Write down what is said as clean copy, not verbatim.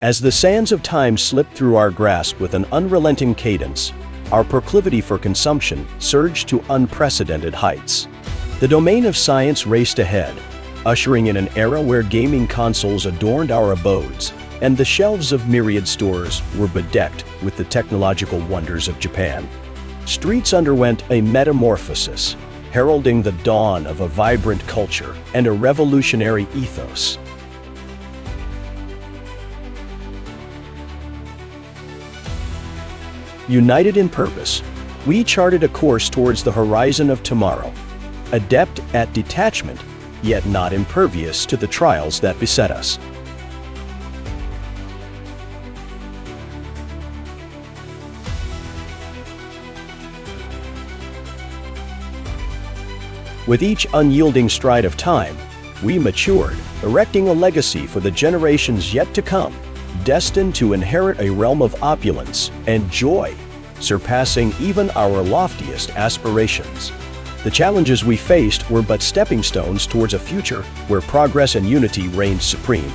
As the sands of time slipped through our grasp with an unrelenting cadence, our proclivity for consumption surged to unprecedented heights. The domain of science raced ahead, ushering in an era where gaming consoles adorned our abodes, and the shelves of myriad stores were bedecked with the technological wonders of Japan. Streets underwent a metamorphosis, heralding the dawn of a vibrant culture and a revolutionary ethos. United in purpose, we charted a course towards the horizon of tomorrow, adept at detachment, yet not impervious to the trials that beset us. With each unyielding stride of time, we matured, erecting a legacy for the generations yet to come, destined to inherit a realm of opulence and joy, surpassing even our loftiest aspirations. The challenges we faced were but stepping stones towards a future where progress and unity reigned supreme.